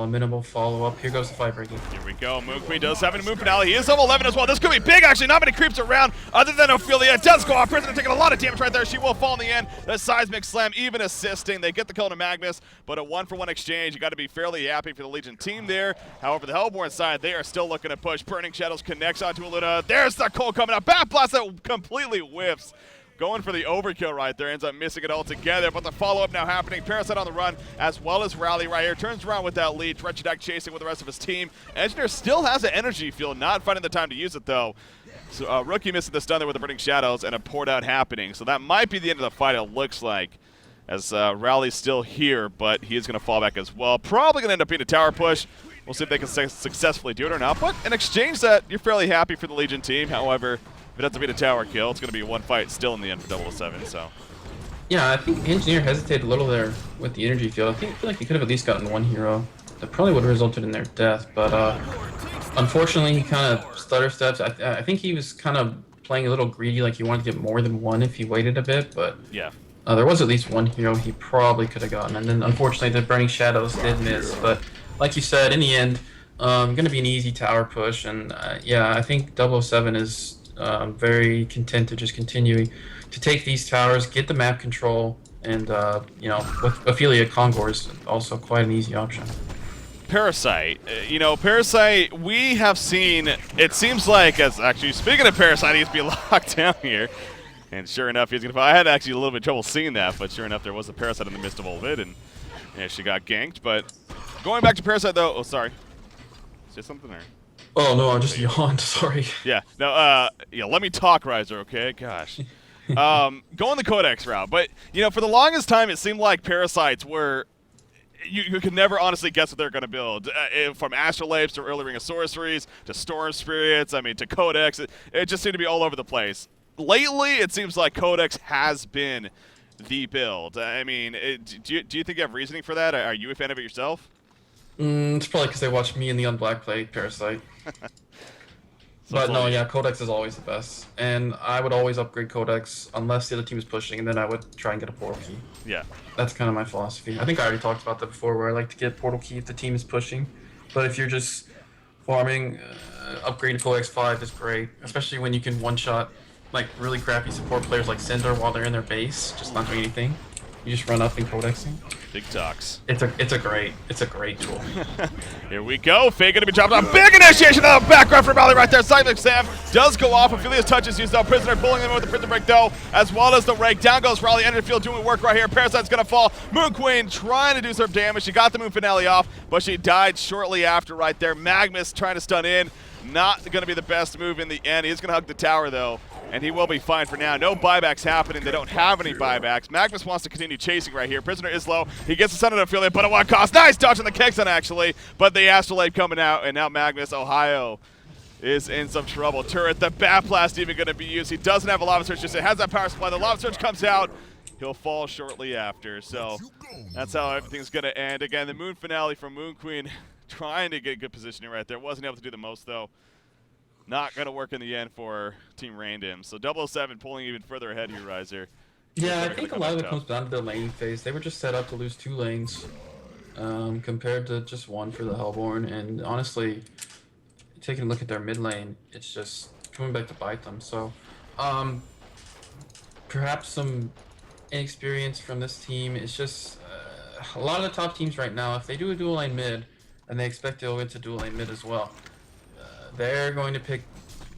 minimal follow-up. Here goes the fight breaking. Here we go. Moon Queen does have a moon finale. He is level 11 as well. This could be big, actually. Not many creeps around other than Ophelia. It does go off. Prisoner taking a lot of damage right there. She will fall in the end. The seismic slam even assisting. They get the kill to Magnus, but a 1-for-1 exchange. You got to be fairly happy for the Legion team there. However, the Hellborn side, they are still looking to push. Burning Shadows connects onto Luna. There's the cold coming out. Bat Blast that completely whiffs. Going for the overkill right there, ends up missing it altogether, but the follow-up now happening. Parasite on the run, as well as Rally right here. Turns around with that lead. Treachedak chasing with the rest of his team. Engineer still has an energy field, not finding the time to use it, though. So Rookie missing the stun there with the Burning Shadows and a poured out happening. So that might be the end of the fight, it looks like, as Rally's still here, but he is going to fall back as well. Probably going to end up being a tower push. We'll see if they can successfully do it or not, but an exchange that you're fairly happy for the Legion team. However, if it has to be a tower kill, it's going to be one fight still in the end for 007. So, yeah, I think Engineer hesitated a little there with the energy field. I feel like he could have at least gotten one hero. That probably would have resulted in their death, but unfortunately, he kind of stutter steps. I think he was kind of playing a little greedy, like he wanted to get more than one if he waited a bit, but yeah. There was at least one hero he probably could have gotten, and then unfortunately the Burning Shadows did miss. But like you said, in the end, going to be an easy tower push, and yeah, I think 007 is very content to just continue to take these towers, get the map control, and you know, with Ophelia, Kongor is also quite an easy option. Parasite, you know, Parasite, we have seen, it seems like, as actually, speaking of Parasite, he's being locked down here. And sure enough, he's going to fall. I had actually a little bit of trouble seeing that, but sure enough, there was a Parasite in the midst of all of it, and yeah, she got ganked. But going back to Parasite, though, oh, sorry. Say something there. Oh, no, I just yawned, sorry. Yeah, no, yeah, let me talk, Riser, okay? Gosh. Going the Codex route, but, you know, for the longest time, it seemed like Parasites were, you could never honestly guess what they're going to build. From Astrolapes to Early Ring of Sorceries to Storm Spirits, I mean, to Codex, it just seemed to be all over the place. Lately, it seems like Codex has been the build. I mean, do you think you have reasoning for that? Are you a fan of it yourself? It's probably because they watched me and the Unblack play Parasite. But no, yeah, Codex is always the best. And I would always upgrade Codex unless the other team is pushing, and then I would try and get a portal key. Yeah. That's kind of my philosophy. I think I already talked about that before, where I like to get portal key if the team is pushing. But if you're just farming, upgrading Codex 5 is great, especially when you can one-shot like really crappy support players like Cinder while they're in their base, just not doing anything. You just run up and Codexing. Big talks. It's a great tool. Here we go. Faye gonna be dropped on. Big initiation of the background from Rally right there. Seismic Sam does go off. Ophelia's touch is used up. Prisoner pulling them in with the prison break though, as well as the rake. Down goes Rally. End of the field doing work right here. Parasite's gonna fall. Moon Queen trying to do some damage. She got the Moon Finale off, but she died shortly after right there. Magnus trying to stun in. Not gonna be the best move in the end. He's gonna hug the tower though, and he will be fine for now. No buybacks happening. They don't have any buybacks. Magnus wants to continue chasing right here. Prisoner is low. He gets the Sun of Ophelia, but at what cost? Nice dodge on the Kexon, actually. But the Astrolabe coming out, and now Magnus, Ohio, is in some trouble. Turret, the Bat Blast even going to be used. He doesn't have a Lava Surge, just it has that power supply. The Lava Surge comes out. He'll fall shortly after. So that's how everything's going to end. Again, the Moon Finale from Moon Queen trying to get good positioning right there. Wasn't able to do the most, though. Not going to work in the end for Team RNDM. So 007 pulling even further ahead here, Riser. Yeah, I think a lot of it comes down to the laning phase. They were just set up to lose 2 lanes compared to just 1 for the Hellborn. And honestly, taking a look at their mid lane, it's just coming back to bite them. So perhaps some inexperience from this team. It's just a lot of the top teams right now, if they do a dual lane mid, and they expect they'll get to dual lane mid as well, they're going to pick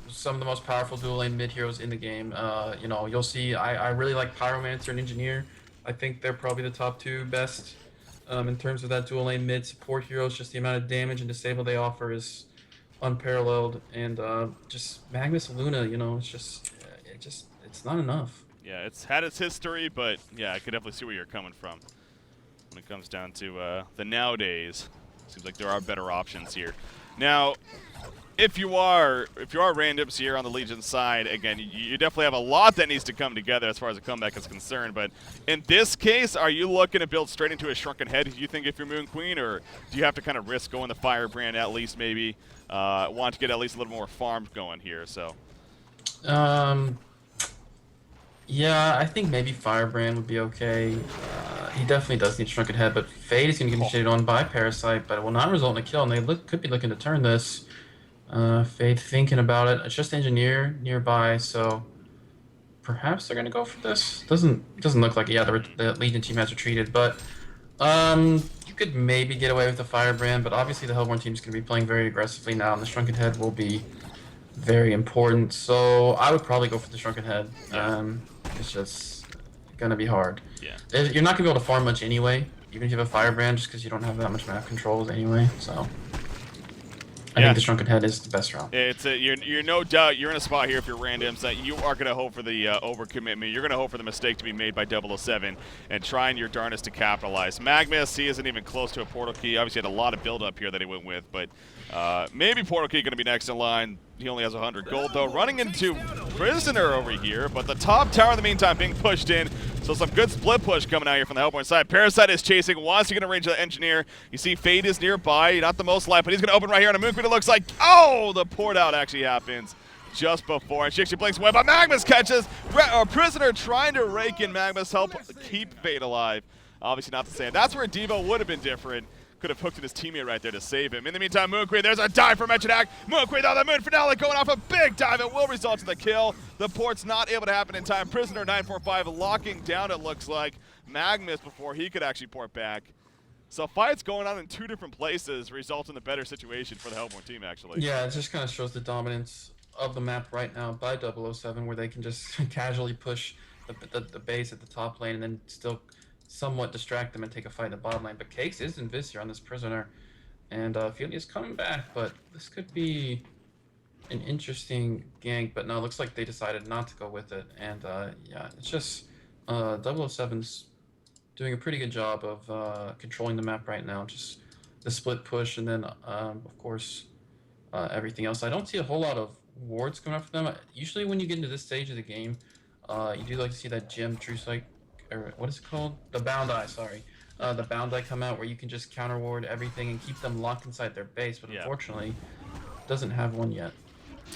some of the most powerful dual lane mid heroes in the game. You know, you'll see, I really like Pyromancer and Engineer. I think they're probably the top 2 best in terms of that dual lane mid support heroes. Just the amount of damage and disable they offer is unparalleled. And just Magnus Luna, you know, it's not enough. Yeah, it's had its history, but yeah, I could definitely see where you're coming from when it comes down to the nowadays. Seems like there are better options here. Now, if you are randoms here on the Legion side, again, you definitely have a lot that needs to come together as far as a comeback is concerned. But in this case, are you looking to build straight into a Shrunken Head, do you think, if you're Moon Queen? Or do you have to kind of risk going the Firebrand at least maybe? Want to get at least a little more farm going here, so. Yeah, I think maybe Firebrand would be okay. He definitely does need Shrunken Head, but Fade is going to get initiated on by Parasite, but it will not result in a kill, and they could be looking to turn this. Fade thinking about it. It's just Engineer nearby, so perhaps they're going to go for this. Doesn't look like it. Yeah, the Legion team has retreated, but you could maybe get away with the Firebrand, but obviously the Hellborn team is going to be playing very aggressively now, and the Shrunken Head will be very important. So I would probably go for the Shrunken Head. It's just gonna be hard. Yeah. You're not gonna be able to farm much anyway, even if you have a Firebrand, just because you don't have that much map controls anyway. So I think the Shrunken Head is the best route. You're no doubt you're in a spot here if you're randoms that you are going to hope for the overcommitment. You're going to hope for the mistake to be made by 007 and trying your darnest to capitalize. Magnus, he isn't even close to a portal key. Obviously had a lot of build up here that he went with, but maybe portal key going to be next in line. He only has 100 gold though. Running into Prisoner over here, but the top tower in the meantime being pushed in. So some good split push coming out here from the Hellborn side. Parasite is chasing, wants to get in range of the Engineer. You see Fade is nearby, not the most light, but he's going to open right here on a Moonqueen. It looks like, oh, the port out actually happens just before. And she actually blinks away, but Magnus catches. Prisoner trying to rake in Magnus, help keep Fade alive. Obviously not the same. That's where Devo would have been different. Could have hooked in his teammate right there to save him. In the meantime, Moonqueen, there's a dive from Mechanak. Moonqueen on the Moon Finale going off a big dive. It will result in the kill. The port's not able to happen in time. Prisoner 945 locking down, it looks like, Magnus before he could actually port back. So fights going on in two different places result in the better situation for the Hellborn team, actually. Yeah, it just kind of shows the dominance of the map right now by 007, where they can just casually push the base at the top lane and then still somewhat distract them and take a fight in the bottom lane. But Cakes is in Vis here on this Prisoner, and Fiona is coming back, but this could be an interesting gank, but no, it looks like they decided not to go with it. And yeah, it's just 007's doing a pretty good job of controlling the map right now. Just the split push, and then of course everything else. I don't see a whole lot of wards coming up for them. Usually when you get into this stage of the game, you do like to see that gem true sight, or what is it called? The Bound Eye, sorry. The Bound Eye come out where you can just counter ward everything and keep them locked inside their base, but unfortunately doesn't have one yet.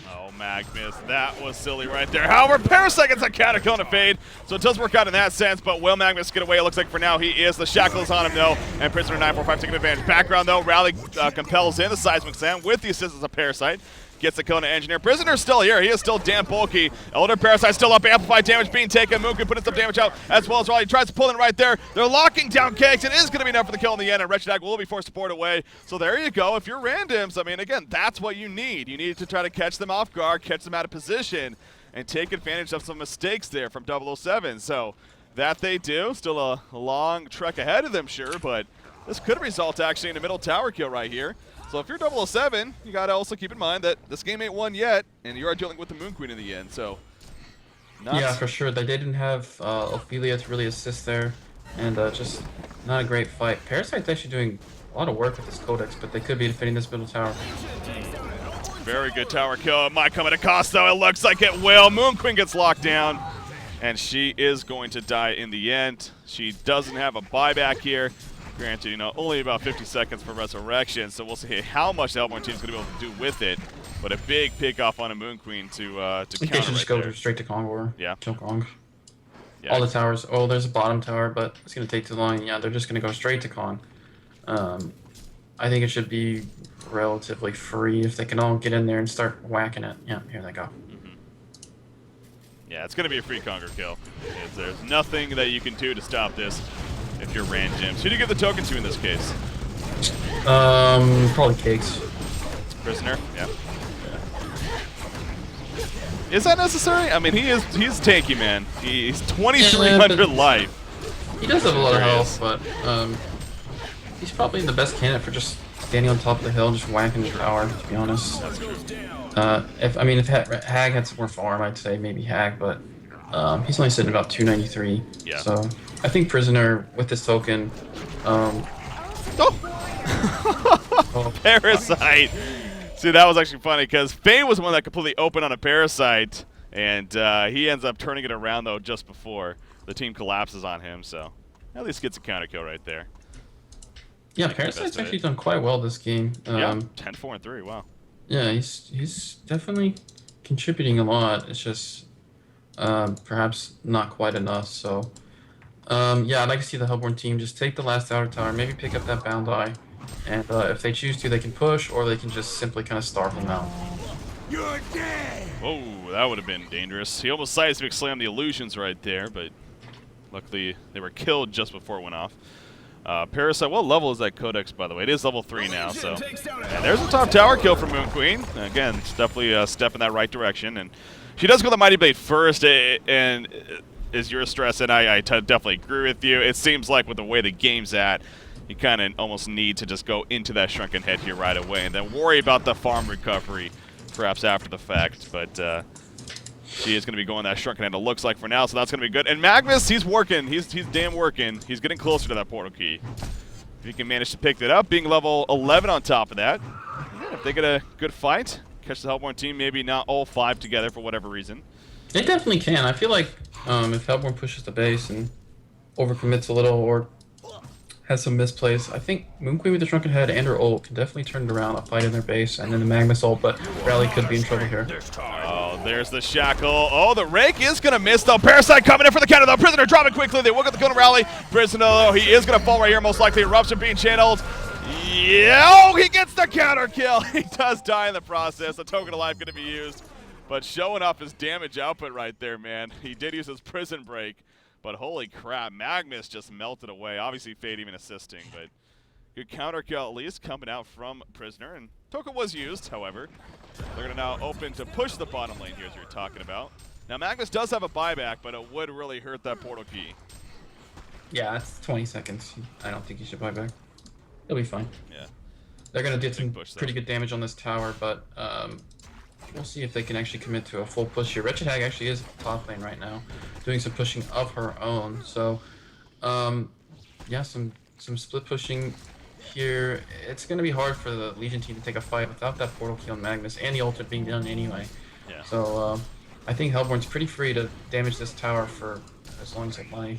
Oh, Magnus, that was silly right there. However, Parasite gets a counter kill and a fade, so it does work out in that sense, but will Magnus get away? It looks like for now he is. The shackles on him, though, and Prisoner 945 taking advantage. Background, though, Rally compels in the Seismic Slam with the assistance of Parasite. Gets the kill on Engineer. Prisoner's still here. He is still damn bulky. Elder Parasite still up. Amplified damage being taken. Moonqueen putting some damage out as well as Raleigh. Tries to pull in right there. They're locking down Cakes. It is going to be enough for the kill in the end, and Wretched Hag will be forced to port away. So there you go. If you're randoms, I mean, again, that's what you need. You need to try to catch them off guard, catch them out of position, and take advantage of some mistakes there from 007. So that they do. Still a long trek ahead of them, sure, but this could result actually in a middle tower kill right here. So if you're 007, you got to also keep in mind that this game ain't won yet, and you are dealing with the Moonqueen in the end. So, yeah, for sure. They didn't have Ophelia to really assist there, and just not a great fight. Parasite's actually doing a lot of work with this Codex, but they could be defending this middle tower. Very good tower kill. It might come at a cost, though. It looks like it will. Moonqueen gets locked down, and she is going to die in the end. She doesn't have a buyback here. Granted, you know, only about 50 seconds for Resurrection, so we'll see how much the Hellborn team's going to be able to do with it. But a big pick off on a Moonqueen to counter. They should just go straight to Kong War. Yeah. Kill Kong. Yeah. All the towers. Oh, there's a bottom tower, but it's going to take too long. Yeah, they're just going to go straight to Kong. I think it should be relatively free if they can all get in there and start whacking it. Yeah, here they go. Yeah, it's going to be a free Conger kill. There's nothing that you can do to stop this if you're randoms. Who do you give the token to in this case? Probably Cakes. Prisoner? Yeah. Is that necessary? I mean, he's tanky, man. He's 2,300 life. He does have a lot of health, but he's probably the best candidate for just standing on top of the hill, just whacking the tower, to be honest. That's true. If Hag had some more farm, I'd say maybe Hag, but he's only sitting about 293. Yeah. So I think Prisoner with this token. Parasite. See, that was actually funny because Faye was the one that completely opened on a Parasite, and he ends up turning it around though just before the team collapses on him. So at least gets a counter kill right there. Yeah, Parasite's actually done quite well this game. Yeah, 10-4-3. Wow. Yeah, he's definitely contributing a lot. It's just perhaps not quite enough. So, yeah, I'd like to see the Hellborn team just take the last outer tower, maybe pick up that bound eye, and if they choose to, they can push, or they can just simply kind of starve them out. You're dead! Oh, that would have been dangerous. He almost seismic slammed the illusions right there, but luckily they were killed just before it went off. Parasite, what level is that Codex, by the way? It is level 3 now, so. And there's a top tower kill from Moon Queen. Again, it's definitely a step in that right direction. And she does go the Mighty Blade first, and is your stress, and I definitely agree with you. It seems like with the way the game's at, you kind of almost need to just go into that Shrunken Head here right away and then worry about the farm recovery perhaps after the fact. But she is going to be going that Shrunken Head, it looks like, for now, so that's going to be good. And Magnus, he's working. He's damn working. He's getting closer to that portal key. If he can manage to pick that up, being level 11 on top of that. Yeah, if they get a good fight, catch the Hellborn team, maybe not all 5 together for whatever reason. They definitely can. I feel like if Hellborn pushes the base and overcommits a little or has some misplays, I think Moon Queen with the Shrunken Head and her ult can definitely turn it around, a fight in their base, and then the Magnus ult, but Rally could be in trouble here. Oh, there's the shackle. Oh, the rake is going to miss, though. Parasite coming in for the counter, though. Prisoner dropping quickly. They will get the counter rally. Prisoner, though, he is going to fall right here, most likely. Eruption being channeled. Yeah, oh, he gets the counter kill. He does die in the process. The token of life going to be used. But showing off his damage output right there, man. He did use his prison break. But holy crap, Magnus just melted away. Obviously, Fade even assisting, but good counter kill at least coming out from Prisoner. And token was used, however. They're going to now open to push the bottom lane here, as you're talking about. Now, Magnus does have a buyback, but it would really hurt that portal key. Yeah, it's 20 seconds. I don't think he should buy back. He'll be fine. Yeah. They're going to do some push, pretty good damage on this tower, but we'll see if they can actually commit to a full push here. Wretched Hag actually is top lane right now, doing some pushing of her own. So, yeah, some split pushing here. It's going to be hard for the Legion team to take a fight without that portal kill on Magnus and the ultimate being done anyway. Yeah. So, I think Hellborn's pretty free to damage this tower for as long as they like.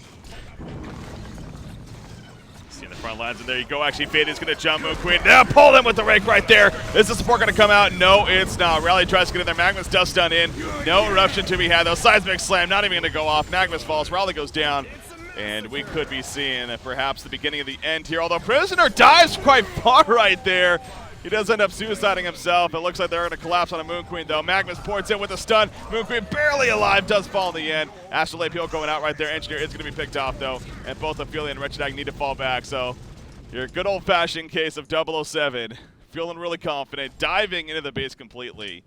See in the front lines, and there you go. Actually, Fade is going to jump Moon Queen. Now pull them with the rake right there. Is the support going to come out? No, it's not. Rally tries to get in there. Magnus does stun in. No eruption to be had, though. Seismic slam, not even going to go off. Magnus falls. Rally goes down. And we could be seeing perhaps the beginning of the end here. Although Prisoner dives quite far right there. He does end up suiciding himself. It looks like they're going to collapse on a Moon Queen, though. Magnus ports in with a stun. Moon Queen barely alive, does fall in the end. Astral Appeal going out right there. Engineer is going to be picked off, though. And both Ophelia and Wretched Hag need to fall back. So your good old-fashioned case of 007. Feeling really confident, diving into the base completely.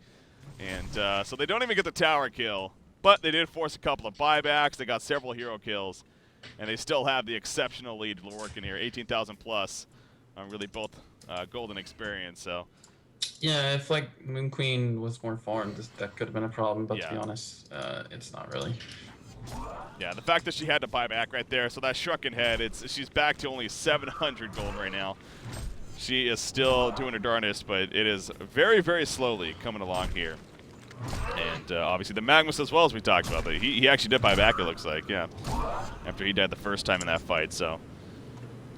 And so they don't even get the tower kill. But they did force a couple of buybacks. They got several hero kills. And they still have the exceptional lead working here, 18,000 plus on really both golden experience. So yeah, if like Moon Queen was more farmed, that could have been a problem. But yeah, to be honest, it's not really. Yeah, the fact that she had to buy back right there, so that Shrunken Head, she's back to only 700 gold right now. She is still doing her darndest, but it is very, very slowly coming along here. And obviously the Magnus as well, as we talked about, but he actually did buy back, it looks like, yeah, after he died the first time in that fight. So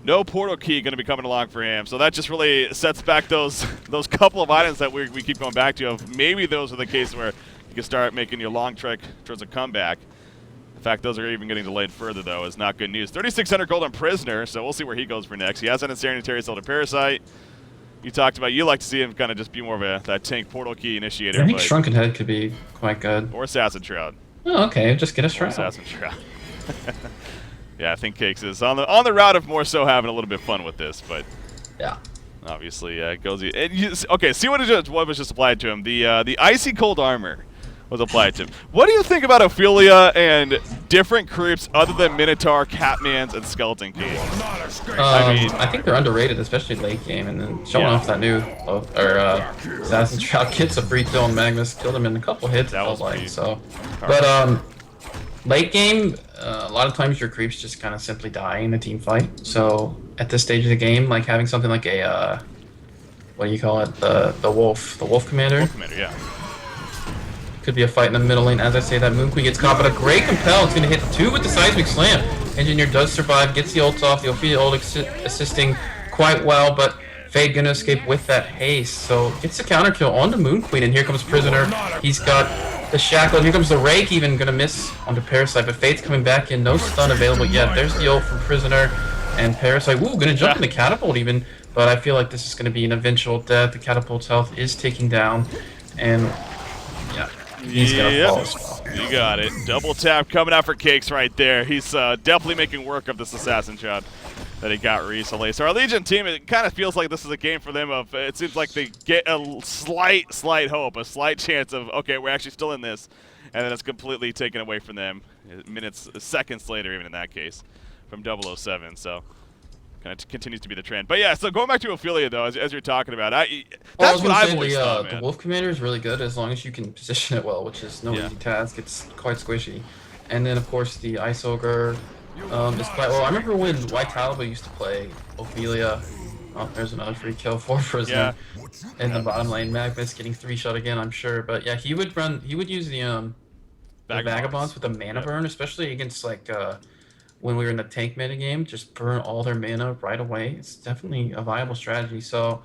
no portal key going to be coming along for him. So that just really sets back those couple of items that we keep going back to. Of maybe those are the cases where you can start making your long trek towards a comeback. The fact those are even getting delayed further, though, is not good news. 3,600 gold on Prisoner, so we'll see where he goes for next. He has an Insanitary Soul to Parasite. You talked about you like to see him kind of just be more of that tank portal key initiator. I think Shrunken Head could be quite good. Or Assassin Shroud. Oh, okay, just get a Shroud. Assassin Shroud. Yeah, I think Cakes is on the route of more so having a little bit of fun with this, but yeah, obviously goes. Okay, see what was just applied to him. The icy cold armor was applied to him. What do you think about Ophelia and different creeps other than Minotaur, Catmans, and Skeleton King? I think they're underrated, especially late game, and then showing off that new Assassin Shroud gets a brief kill on Magnus, killed him in a couple hits. That was like so, powerful. but late game, a lot of times your creeps just kind of simply die in a team fight. So at this stage of the game, like having something like a what do you call it, the wolf commander. Wolf commander, yeah. Could be a fight in the middle lane. As I say, that Moon Queen gets caught, but a great compel. It's going to hit 2 with the Seismic Slam. Engineer does survive, gets the ult off. The Ophelia ult assisting quite well, but Fade going to escape with that haste. So gets the counter kill on the Moon Queen, and here comes Prisoner. He's got The shackle. Here comes the rake. Even gonna miss onto Parasite, but Fate's coming back in. No stun available yet. There's the ult from Prisoner and Parasite. Ooh, gonna jump in the catapult even. But I feel like this is gonna be an eventual death. The catapult's health is ticking down, and yeah, he's gonna fall as well. You got it. Double tap coming out for Cakes right there. He's definitely making work of this assassin shot that he got recently. So our Legion team, it kind of feels like this is a game for them of, it seems like they get a slight hope, a slight chance of, okay, we're actually still in this, and then it's completely taken away from them minutes, seconds later, even in that case, from 007. So kind of continues to be the trend. But yeah, so going back to Ophelia though, as you're talking about, that's what I've always thought, man. The Wolf Commander is really good as long as you can position it well, which is no easy task. It's quite squishy. And then of course the Ice Ogre is quite well. I remember when White Talbot used to play Ophelia. Oh, there's another free kill for Prisoner in the bottom lane. Magnus getting 3-shot again, I'm sure. But yeah, he would use the Vagabonds with the mana burn, especially against like when we were in the tank meta game, just burn all their mana right away. It's definitely a viable strategy. So,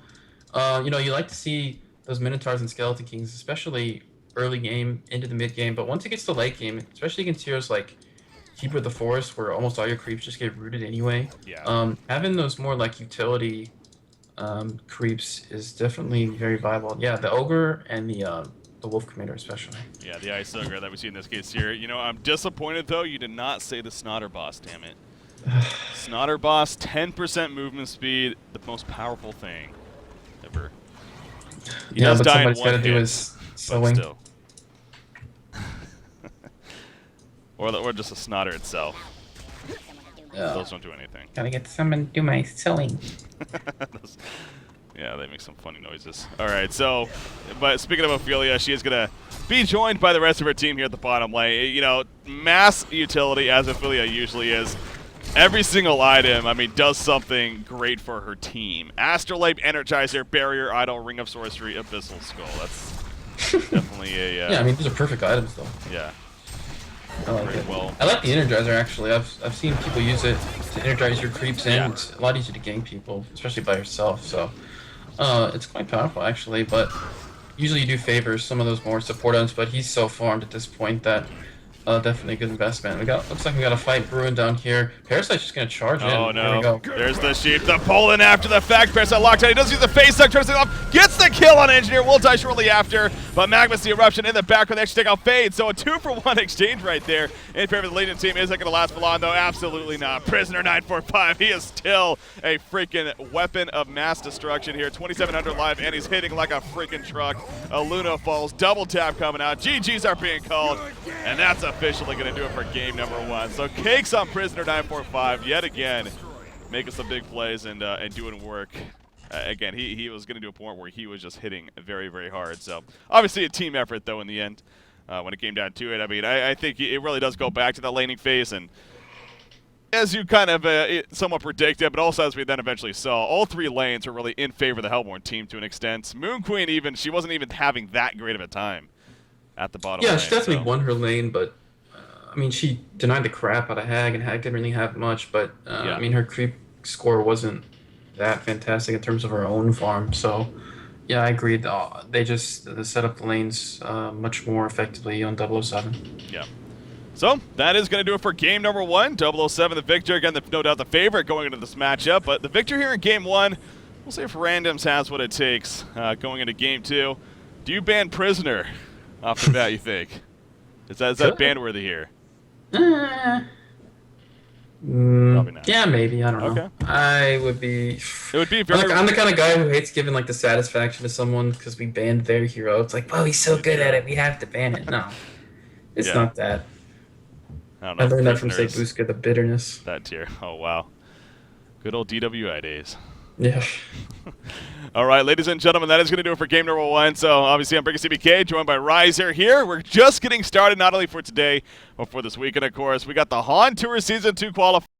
you know, you like to see those Minotaurs and Skeleton Kings, especially early game into the mid game. But once it gets to late game, especially against heroes like Keeper of the Forest, where almost all your creeps just get rooted anyway. Yeah. Having those more like utility creeps is definitely very viable. Yeah, the Ogre and the Wolf Commander especially. Yeah, the Ice Ogre that we see in this case here. You know, I'm disappointed though you did not say the Snotter Boss, damn it. Snotter Boss, 10% movement speed, the most powerful thing ever. He does but die in somebody's one got to do hit, his but sewing. still. or just a Snotter itself. Those don't do anything. Gotta get someone to do my sewing. Yeah, they make some funny noises. All right, so, but speaking of Ophelia, she is going to be joined by the rest of her team here at the bottom lane. You know, mass utility, as Ophelia usually is. Every single item, I mean, does something great for her team. Astrolabe, Energizer, Barrier, Idol, Ring of Sorcery, Abyssal Skull. That's definitely a... yeah, I mean, these are perfect items, though. Yeah. I like it. Well. I like the Energizer, actually. I've seen people use it to energize your creeps in. It's a lot easier to gank people, especially by yourself, so... it's quite powerful actually, but usually you do favor some of those more support items, but he's so farmed at this point that definitely a good investment. Looks like we got a fight brewing down here. Parasite's just gonna charge in. Oh no. Here we go. There's the sheep, the Poland after the fact. Parasite locked out. He does use the face suck, turns it off, gets the kill on Engineer, will die shortly after, but Magnus the Eruption in the background, they actually take out Fade, so a 2-for-1 exchange right there in favor of the Legion team. Is it gonna last for long though? Absolutely not. Prisoner 945, he is still a freaking weapon of mass destruction here. 2,700 life, and he's hitting like a freaking truck. A Luna falls, double tap coming out. GGs are being called, and that's officially gonna do it for game number 1. So Cakes on Prisoner 945 yet again, making some big plays and doing work. Again, he was going to do a point where he was just hitting very, very hard. So obviously a team effort though in the end when it came down to it. I mean, I think it really does go back to that laning phase, and as you kind of somewhat predicted, but also as we then eventually saw, all 3 lanes were really in favor of the Hellborn team to an extent. Moon Queen even, she wasn't even having that great of a time at the bottom lane. Yeah, she definitely won her lane, but I mean, she denied the crap out of Hag, and Hag didn't really have much, but I mean, her creep score wasn't that fantastic in terms of her own farm, so yeah, I agree. They set up the lanes much more effectively on 007. Yeah. So, that is going to do it for game number 1. 007, the victor. Again, no doubt the favorite going into this matchup, but the victor here in game 1, we'll see if Randoms has what it takes going into game 2. Do you ban Prisoner off the bat, you think? Is that ban-worthy here? Probably not. Yeah, maybe. I don't know. I would be. It would be very. I'm the kind of guy who hates giving like the satisfaction to someone because we banned their hero. It's like, oh, he's so good at it, we have to ban it. No, it's not that. I don't know. I learned that from Sebuska, the bitterness. That tier. Oh wow. Good old DWI days. Yeah. All right, ladies and gentlemen, that is going to do it for game number 1. So, obviously, I'm Brick CBK, joined by Riser here. We're just getting started, not only for today, but for this weekend, of course. We got the HoN Tour Season 2 qualifier.